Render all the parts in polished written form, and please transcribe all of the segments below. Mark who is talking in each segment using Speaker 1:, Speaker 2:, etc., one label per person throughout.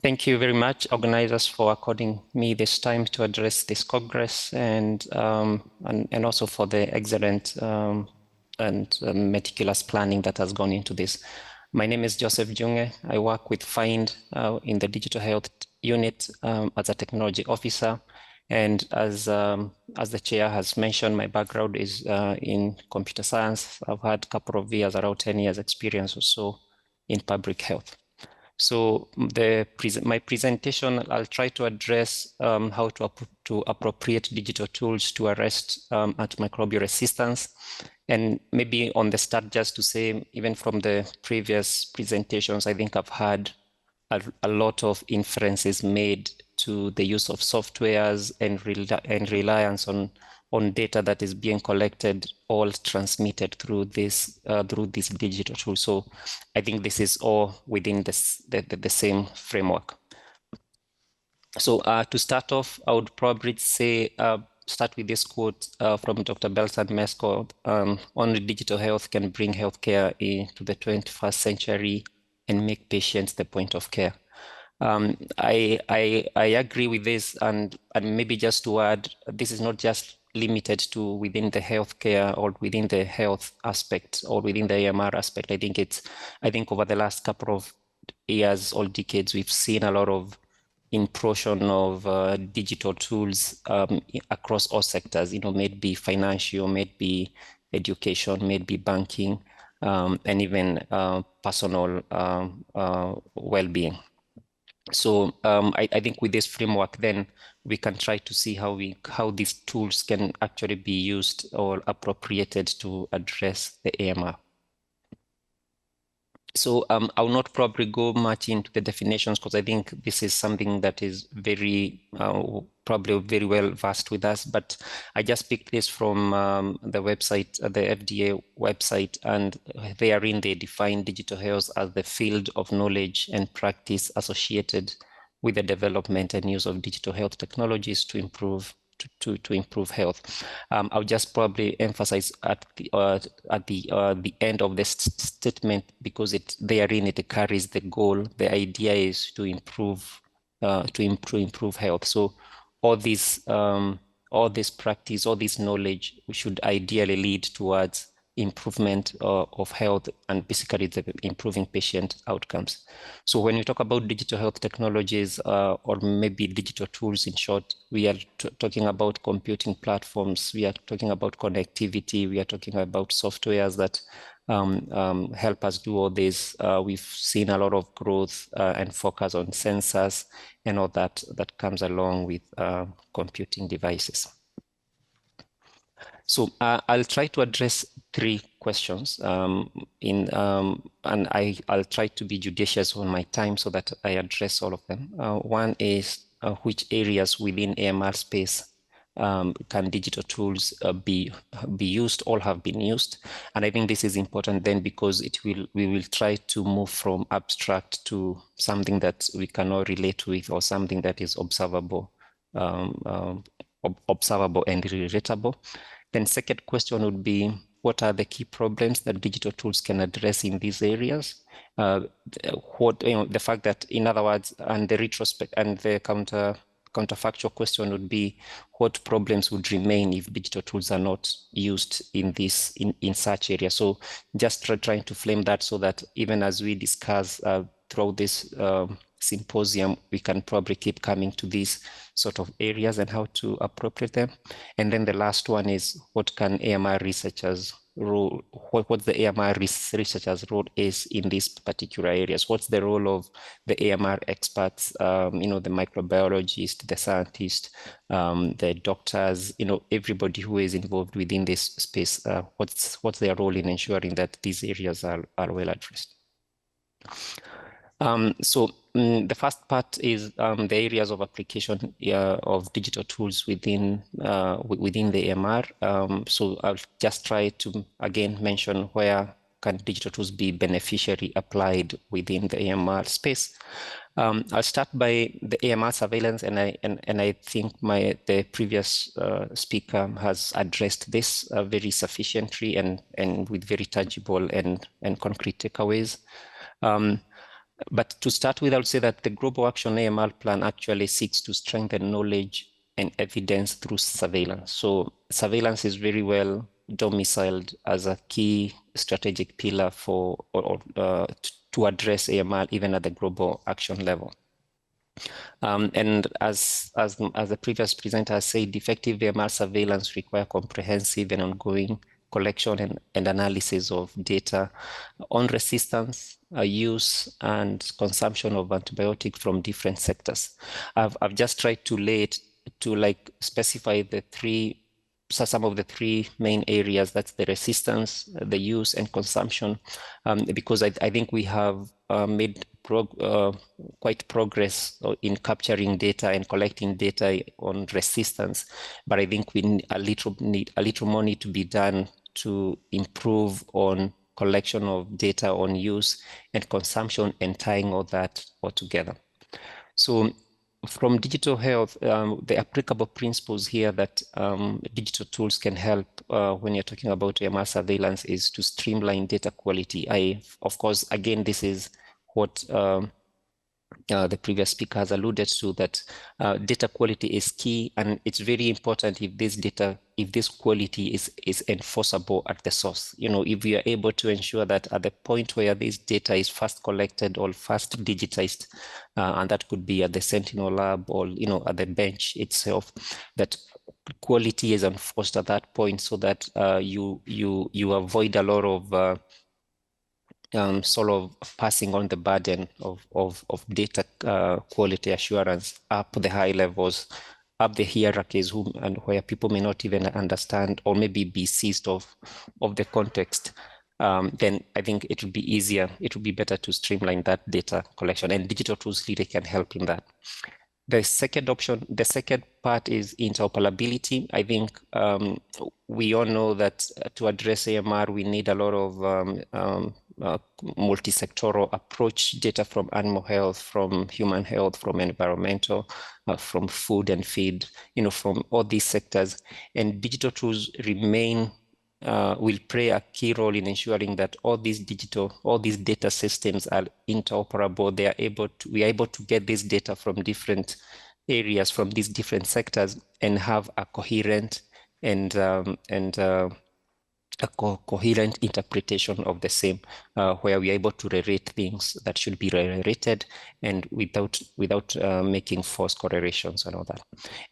Speaker 1: Thank you very much, organizers, for according me this time to address this Congress and also for the excellent and meticulous planning that has gone into this. My name is Joseph Njunge. I work with FIND in the Digital Health Unit as a technology officer. And as the chair has mentioned, my background is in computer science. I've had a couple of years, around 10 years experience or so in public health. So my presentation, I'll try to address how to appropriate digital tools to arrest antimicrobial resistance. And maybe on the start, just to say, even from the previous presentations, I think I've had a lot of inferences made to the use of softwares and reliance on data that is being collected, all transmitted through this digital tool. So I think this is all within the same framework. So to start off, I would probably say start with this quote from Dr. Belson Mesco: only digital health can bring healthcare into the 21st century and make patients the point of care. I agree with this, and maybe just to add, this is not just limited to within the healthcare or within the health aspect or within the AMR aspect. I think over the last couple of years or decades, we've seen a lot of implosion of digital tools across all sectors, may it be financial, may it be education, may it be banking, and even personal well-being. So I think with this framework, then we can try to see how these tools can actually be used or appropriated to address the AMR. So I will not probably go much into the definitions because I think this is something that is probably very well versed with us, but I just picked this from the website, the FDA website, and therein they define digital health as the field of knowledge and practice associated with the development and use of digital health technologies to improve health. I'll just probably emphasize at the end of this statement, because therein it carries the goal. The idea is to improve health. So all this practice, all this knowledge should ideally lead towards improvement of health and basically the improving patient outcomes. So when we talk about digital health technologies or maybe digital tools in short, we are talking about computing platforms, we are talking about connectivity, we are talking about softwares that help us do all this. We've seen a lot of growth and focus on sensors and all that comes along with computing devices. So I'll try to address 3 questions and I'll try to be judicious on my time so that I address all of them. One is which areas within AMR space can digital tools be used or have been used? And I think this is important then because we will try to move from abstract to something that we cannot relate with or something that is observable and relatable. Then second question would be, what are the key problems that digital tools can address in these areas? The fact that, in other words, and the retrospect and the counterfactual question would be, what problems would remain if digital tools are not used in such areas? So just trying to frame that so that even as we discuss throughout this symposium, we can probably keep coming to these sort of areas and how to appropriate them. And then the last one is, what can AMR researchers role, what the AMR researchers' role is in these particular areas? What's the role of the AMR experts, the microbiologist, the scientist, the doctors, everybody who is involved within this space? What's their role in ensuring that these areas are well addressed? So the first part is the areas of application of digital tools within the AMR. So I'll just try to again mention where can digital tools be beneficially applied within the AMR space. I'll start by the AMR surveillance, and I think the previous speaker has addressed this very sufficiently and with very tangible and concrete takeaways. But to start with, I would say that the Global Action AMR Plan actually seeks to strengthen knowledge and evidence through surveillance. So surveillance is very well domiciled as a key strategic pillar for to address AMR even at the global action level. And as the previous presenter said, effective AMR surveillance require comprehensive and ongoing collection and analysis of data on resistance, use, and consumption of antibiotics from different sectors. I've just tried to lay it to like specify some of the three main areas. That's the resistance, the use, and consumption, because I think we have made quite progress in capturing data and collecting data on resistance, but I think we need a little more need to be done to improve on collection of data on use and consumption and tying all that all together. So from digital health, the applicable principles here that digital tools can help when you're talking about AMR surveillance is to streamline data quality. Of course, again, this is what the previous speaker has alluded to, that data quality is key, and it's very important if this quality is enforceable at the source. If we are able to ensure that at the point where this data is first collected or first digitized, and that could be at the Sentinel lab or at the bench itself, that quality is enforced at that point, so that you avoid a lot of sort of passing on the burden of data quality assurance up the high levels, up the hierarchies, and where people may not even understand or maybe be seized of the context. Then I think it would be easier. It would be better to streamline that data collection, and digital tools really can help in that. The second part is interoperability. I think we all know that to address AMR, we need a lot of multi-sectoral approach, data from animal health, from human health, from environmental, from food and feed, from all these sectors. And digital tools will play a key role in ensuring that all these data systems are interoperable. We are able to get this data from different areas, from these different sectors, and have a coherent and a coherent interpretation of the same, where we are able to re-rate things that should be re-rated, and without making false correlations and all that.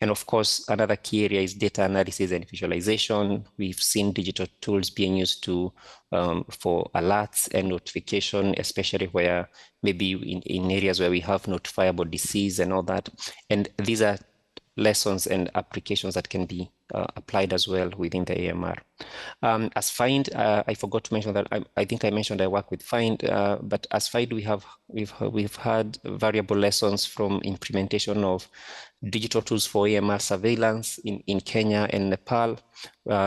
Speaker 1: And of course, another key area is data analysis and visualization. We've seen digital tools being used for alerts and notification, especially where maybe in areas where we have notifiable disease and all that. And these are lessons and applications that can be applied as well within the AMR. As FIND, I forgot to mention that I think I mentioned I work with FIND, but as FIND we've had variable lessons from implementation of digital tools for AMR surveillance in Kenya and Nepal,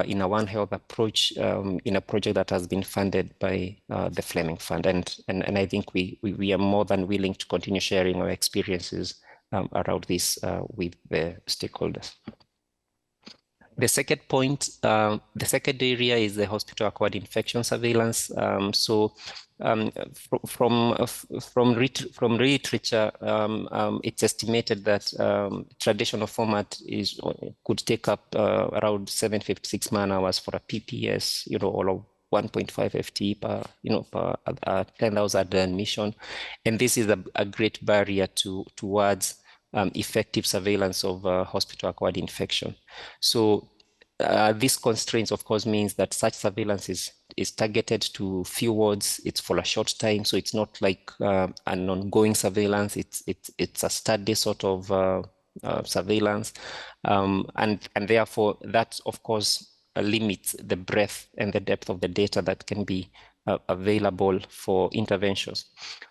Speaker 1: in a One Health approach, in a project that has been funded by the Fleming Fund, and I think we are more than willing to continue sharing our experiences around this with the stakeholders. The second point, the second area is the hospital-acquired infection surveillance. From literature, it's estimated that traditional format could take up around 756 man-hours for a PPS, all of 1.5 FTE per 10,000 admission, and this is a great barrier towards effective surveillance of hospital-acquired infection. So these constraints, of course, means that such surveillance is targeted to few wards. It's for a short time, so it's not like an ongoing surveillance. It's a steady sort of surveillance, and therefore that, of course, limits the breadth and the depth of the data that can be available for interventions.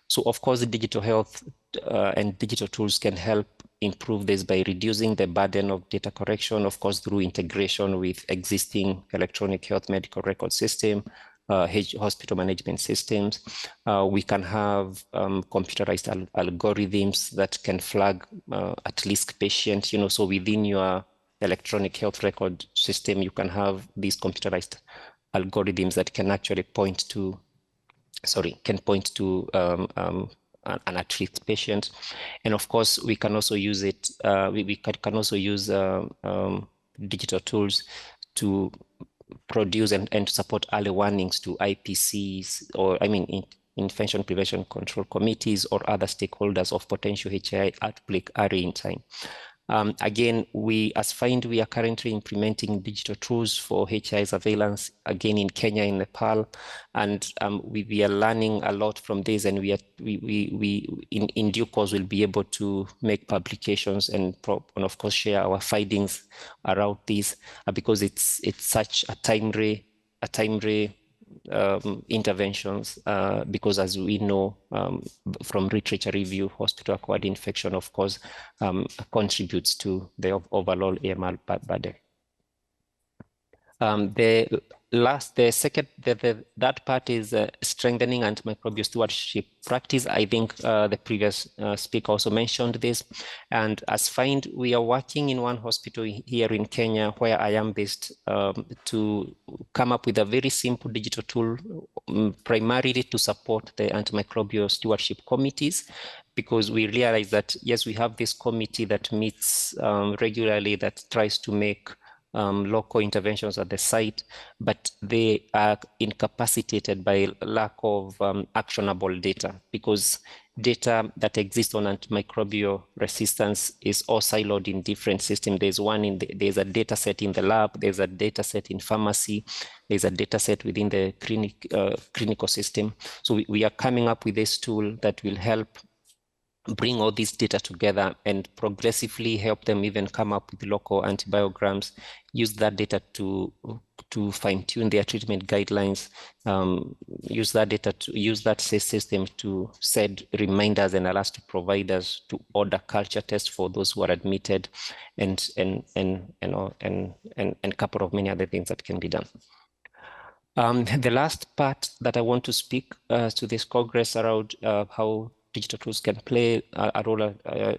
Speaker 1: So, of course, the digital health and digital tools can help improve this by reducing the burden of data correction, of course, through integration with existing electronic health medical record system, hospital management systems. We can have computerized algorithms that can flag at-risk patients, so within your electronic health record system, you can have these computerized algorithms that can actually point to an at-risk patient. And of course, we can also use it, we can also use digital tools to produce and to support early warnings to IPCs, or I mean, infection prevention control committees or other stakeholders of potential HI outbreak early in time. Again, we are currently implementing digital tools for HI surveillance, again in Kenya, in Nepal, and we are learning a lot from this, and in due course will be able to make publications and of course share our findings around this, because it's such a timely interventions, because as we know from literature review, hospital-acquired infection, of course, contributes to the overall AMR burden. That part is strengthening antimicrobial stewardship practice. I think the previous speaker also mentioned this. And as FIND, we are working in one hospital here in Kenya, where I am based, to come up with a very simple digital tool, primarily to support the antimicrobial stewardship committees, because we realize that, yes, we have this committee that meets regularly, that tries to make local interventions at the site, but they are incapacitated by lack of actionable data, because data that exists on antimicrobial resistance is all siloed in different systems. There's a data set in the lab, there's a data set in pharmacy, there's a data set within the clinical system. So we are coming up with this tool that will help bring all these data together and progressively help them even come up with local antibiograms, use that data to fine-tune their treatment guidelines, use that system to set reminders and alerts to providers to order culture tests for those who are admitted, and a couple of many other things that can be done. The last part that I want to speak to this Congress around how digital tools can play a role.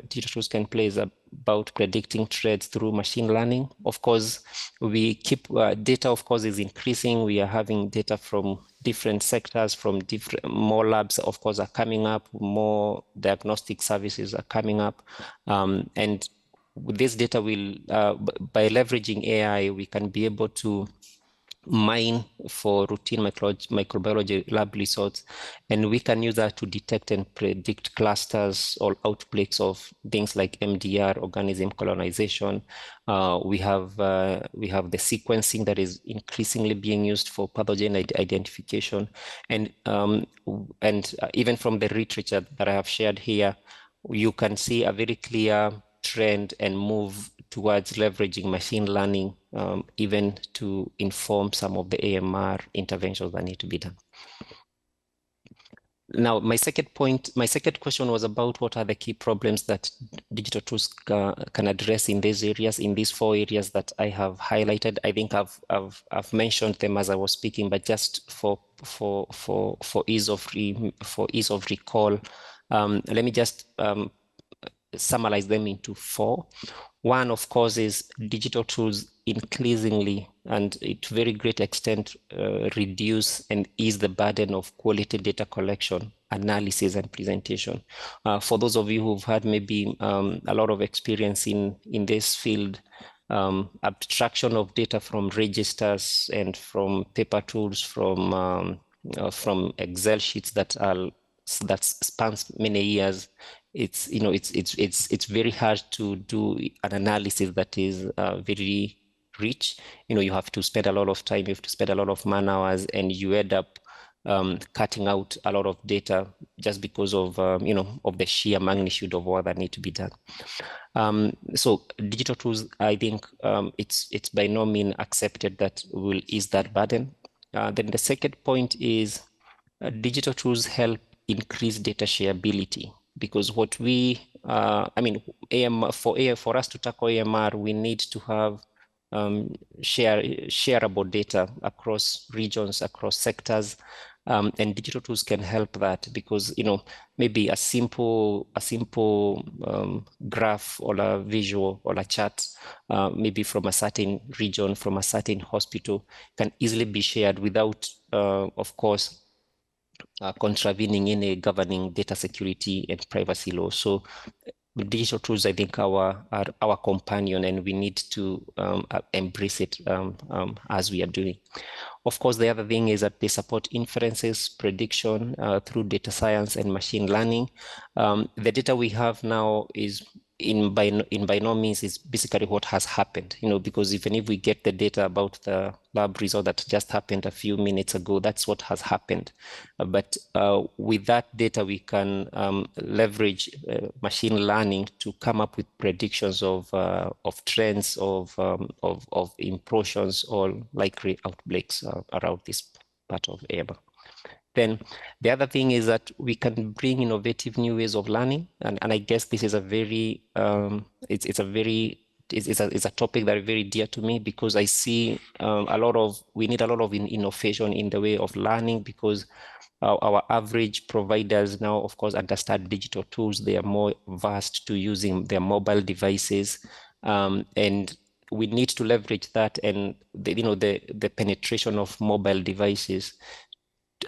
Speaker 1: Digital tools can play is about predicting trends through machine learning. Of course, we keep data. Of course, is increasing. We are having data from different sectors, from more labs. Of course, are coming up. More diagnostic services are coming up, and with this data, by leveraging AI, we can be able to mine for routine microbiology lab results, and we can use that to detect and predict clusters or outbreaks of things like MDR, organism colonization. We have the sequencing that is increasingly being used for pathogen identification, and even from the literature that I have shared here, you can see a very clear trend and move towards leveraging machine learning, even to inform some of the AMR interventions that need to be done. Now, my second question was about what are the key problems that digital tools can address in these areas, in these 4 areas that I have highlighted. I think I've mentioned them as I was speaking, but just for ease of recall, let me just summarize them into 4. One, of course, is digital tools increasingly and to very great extent reduce and ease the burden of quality data collection, analysis, and presentation. For those of you who've had maybe a lot of experience in this field, abstraction of data from registers and from paper tools, from Excel sheets that spans many years, it's very hard to do an analysis that is very rich. You have to spend a lot of time, you have to spend a lot of man hours, and you end up cutting out a lot of data just because of of the sheer magnitude of what that need to be done. So digital tools, I think it's by no means accepted that will ease that burden. Then the second point is digital tools help increase data shareability, because what we, AMR, for us to tackle AMR, we need to have shareable data across regions, across sectors, and digital tools can help that, because maybe a simple graph or a visual or a chart, maybe from a certain region, from a certain hospital, can easily be shared without, of course, contravening any governing data security and privacy law. So digital tools, I think, are our companion, and we need to embrace it as we are doing. Of course, the other thing is that they support inferences, prediction through data science and machine learning. The data we have now is by no means is basically what has happened, because even if we get the data about the lab result that just happened a few minutes ago, that's what has happened. But with that data, we can leverage machine learning to come up with predictions of trends of implosions or likely outbreaks around this part of AMR. Then the other thing is that we can bring innovative new ways of learning, and I guess this is a very it's a topic that is very dear to me, because I see we need a lot of innovation in the way of learning, because our average providers now, of course, understand digital tools. They are more versed to using their mobile devices, and we need to leverage that, and the penetration of mobile devices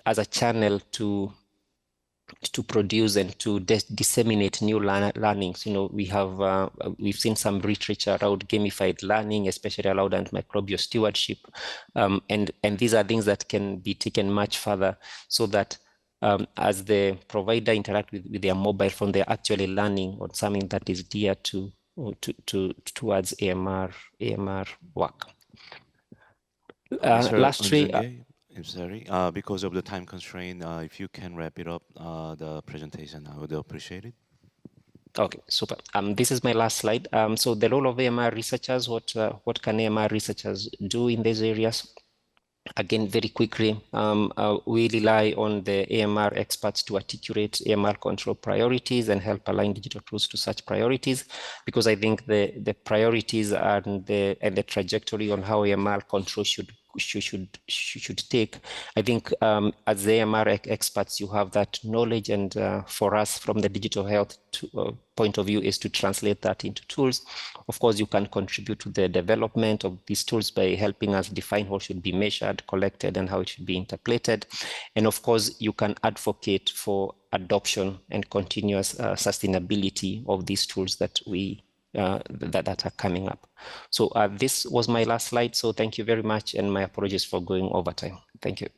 Speaker 1: as a channel to produce and to disseminate new learnings. We've seen some literature around gamified learning, especially around antimicrobial stewardship, and these are things that can be taken much further, so that as the provider interact with their mobile phone, they're actually learning on something that is dear towards AMR work. Lastly,
Speaker 2: I'm sorry, because of the time constraint, if you can wrap it up, the presentation, I would appreciate it.
Speaker 1: Okay, super. This is my last slide. So the role of AMR researchers, what can AMR researchers do in these areas? Again, very quickly, we rely on the AMR experts to articulate AMR control priorities and help align digital tools to such priorities, because I think the priorities and the trajectory on how AMR control should take. I think as the AMR experts, you have that knowledge, and for us, from the digital health point of view, is to translate that into tools. Of course, you can contribute to the development of these tools by helping us define what should be measured, collected, and how it should be interpreted. And of course, you can advocate for adoption and continuous sustainability of these tools that that are coming up. So this was my last slide. So thank you very much, and my apologies for going over time. Thank you.